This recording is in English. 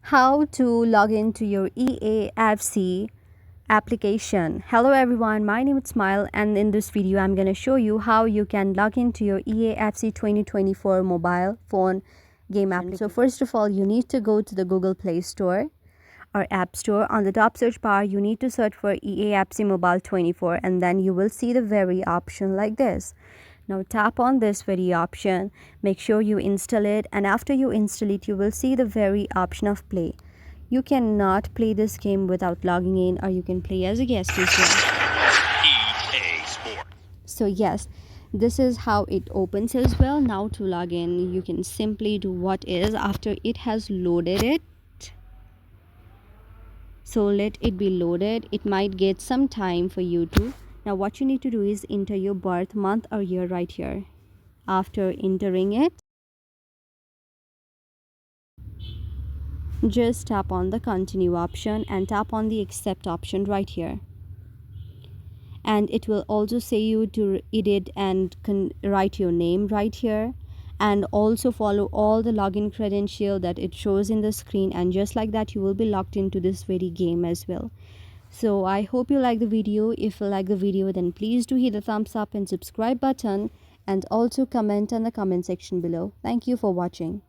How to log into your EAFC application. Hello everyone, my name is Smile, and in this video I'm going to show you how you can log into your EAFC 2024 mobile phone game app. So first of all, you need to go to the Google Play Store or App Store. On the top search bar, you need to search for EAFC Mobile 24, and then you will see the very option like this. Now tap on this very option, make sure you install it, and after you install it, you will see the very option of play. You cannot play this game without logging in, or you can play as a guest as well. EA Sport. So yes, this is how it opens as well. Now to log in, you can simply do what is after it has loaded it. So let it be loaded. It might get some time for you to. Now what you need to do is enter your birth month or year right here. After entering it, just tap on the continue option and tap on the accept option right here. And it will also say you to edit and write your name right here, and also follow all the login credential that it shows in the screen, and just like that you will be logged into this very game as well. So I hope you like the video. If you like the video, then please do hit the thumbs up and subscribe button, and also comment in the comment section below. Thank you for watching.